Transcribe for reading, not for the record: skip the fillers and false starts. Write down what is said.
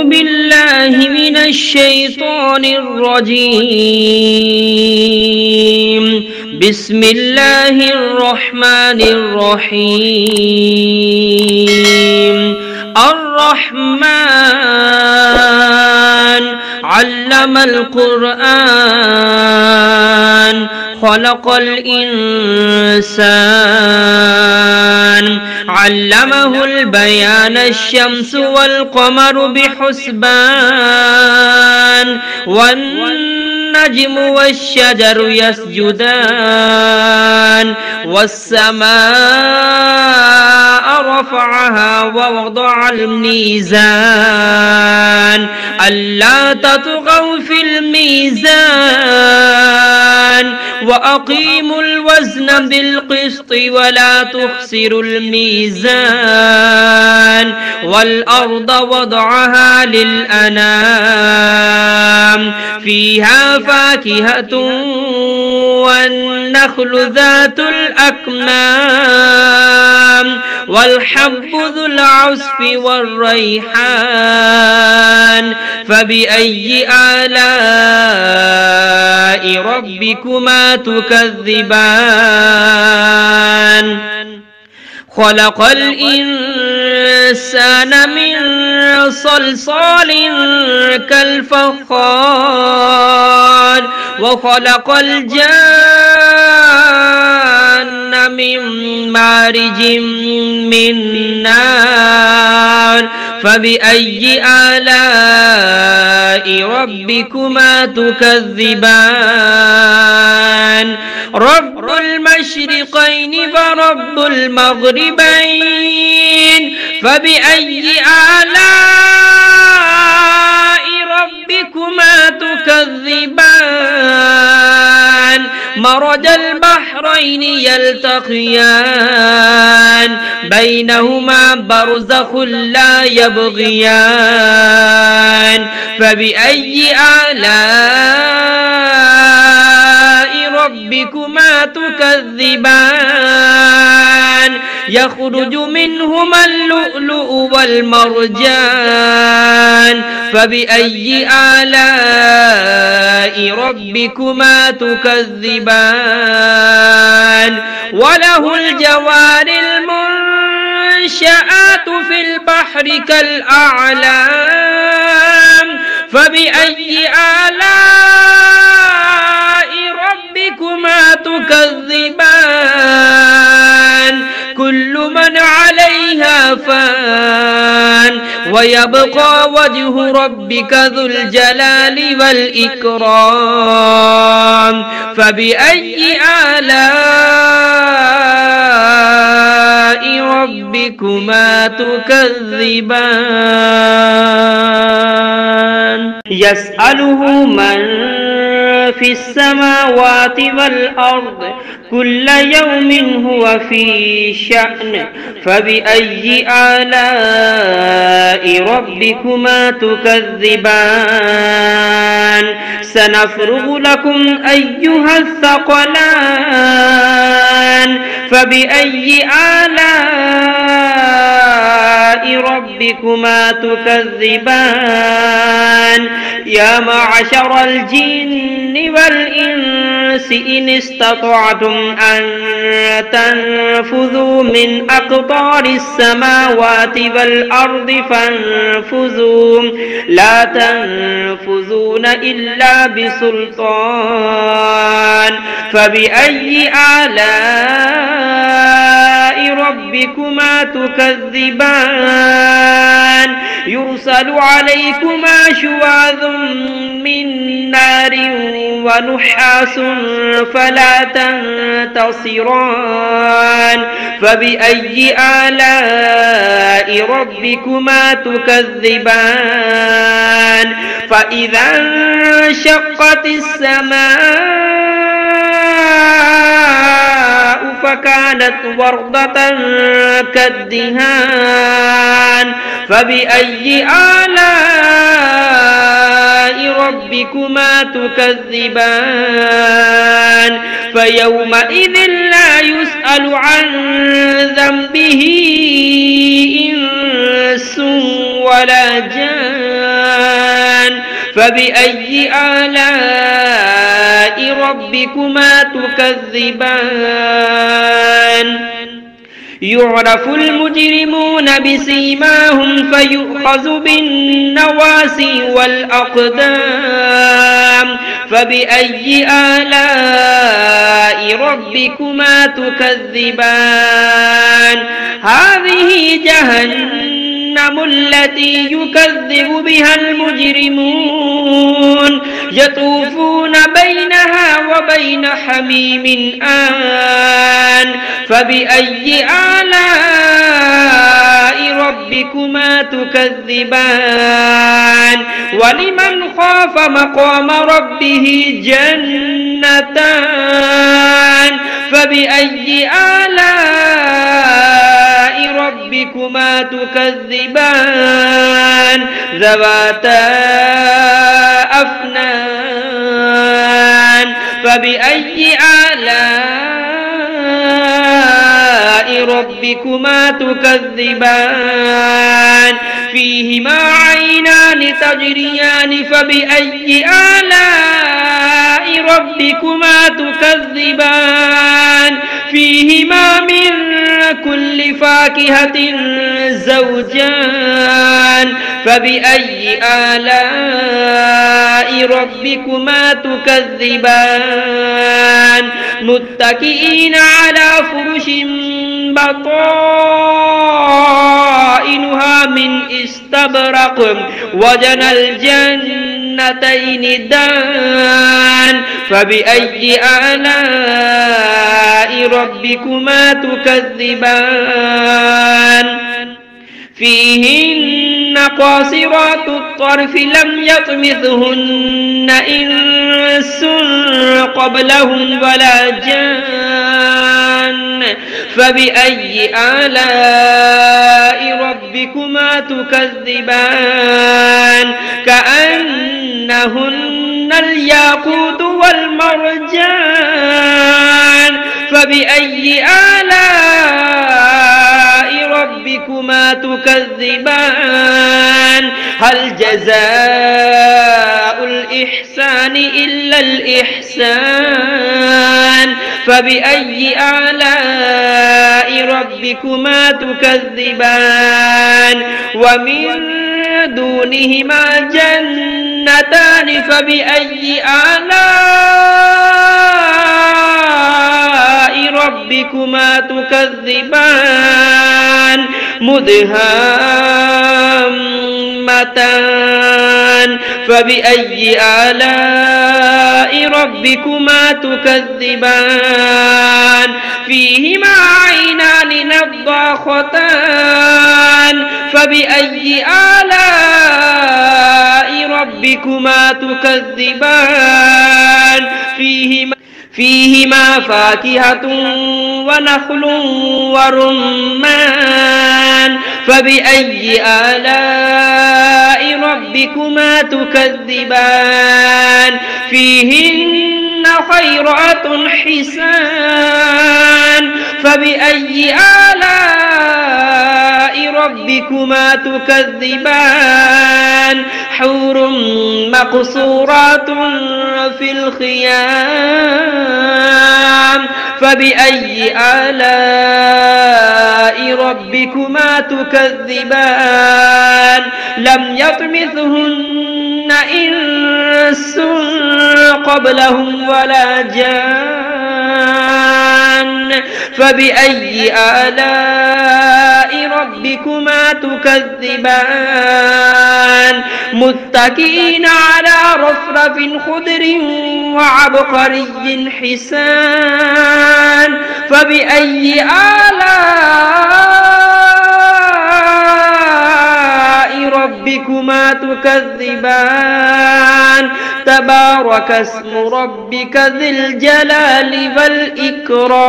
بالله من الشيطان الرجيم. بسم الله الرحمن الرحيم. الرحمن علم القرآن خلق الإنسان علمه البيان الشمس والقمر بحسبان والنجم والشجر يسجدان والسماء رفعها ووضع الميزان ألا تطغوا في الميزان وأقيموا الوزن بالقسط ولا تخسروا الميزان والأرض وضعها للأنام فيها فاكهة والنخل ذات الأكمام والحب ذو العصف والريحان فبأي آلاء ربكما تكذبان خلق الإنسان من صلصال كالفخار وخلق الجان من مارج من نار فبأي آلاء ربكما تكذبان رب المشرقين ورب المغربين فبأي آلاء ربكما تكذبان مرج البحرين يلتقيان بينهما برزخ لا يبغيان فبأي آلاء ربكما تكذبان يخرج منهما اللؤلؤ والمرجان فبأي آلاء ربكما تكذبان وله الجوار المنشآت في البحر كالأعلام فبأي آلاء ربكما تكذبان كل من عليها فان ويبقى وجه ربك ذو الجلال والإكرام فبأي آلاء ربكما تكذبان يسأله من في السماوات والأرض كل يوم هو في شأن فبأي آلاء ربكما تكذبان سنفرغ لكم أيها الثقلان فبأي آلاء ربكما تكذبان يا معشر الجن والإنس إن استطعتم أن تنفذوا من أقطار السماوات والأرض فانفذوا لا تنفذون إلا بسلطان فبأي آلاء ربكما تكذبان يرسل عليكما شواظ من نار ونحاس فلا تنتصران فبأي آلاء ربكما تكذبان فإذا انشقت السماء فكانت وردة كالدهان فبأي آلاء ربكما تكذبان فيومئذ لا يسأل عن ذنبه إنس ولا جان فبأي آلاء ربكما تكذبان يعرف المجرمون بسيماهم فيؤخذ بالنواسي والأقدام فبأي آلاء ربكما تكذبان هذه جهنم التي يكذب بها المجرمون يطوفون بينها وبين حميم آن فبأي آلاء ربكما تكذبان ولمن خاف مقام ربه جنتان فبأي آلاء ربكما تكذبان ذواتا أفنان فبأي آلاء ربكما تكذبان فيهما عينان تجريان فبأي آلاء ربكما تكذبان فيهما من كل فاكهة زوجان فبأي آلاء ربكما تكذبان متكئين على فرش بطائنها من استبرق وجنى الجنتين دان فبأي آلاء ربكما تكذبان فيهن قاصرات الطرف لم يطمثهن إنس قبلهم ولا جان فبأي آلاء ربكما تكذبان كأنهن الياقوت والمرجان فبأي آلاء ربكما تكذبان هل جزاء الإحسان إلا الإحسان فبأي آلاء ربكما تكذبان ومن دونهما جنتان فبأي آلاء ربكما تكذبان مدهامتان فبأي آلاء ربكما تكذبان فيهما عينان نضاختان فبأي آلاء ربكما تكذبان فيهما فاكهة ونخل ورمان فبأي آلاء ربكما تكذبان فيهن خيرات حسان فبأي آلاء ربكما تكذبان حور مقصورات في الخيام فبأي آلاء ربكما تكذبان لم يطمثهن إنس قبلهم ولا جان فبأي آلاء ربكما تكذبان متكئين على رفرف خضر وعبقري حسان فبأي آلاء ربكما تكذبان تبارك اسم ربك ذي الجلال والإكرام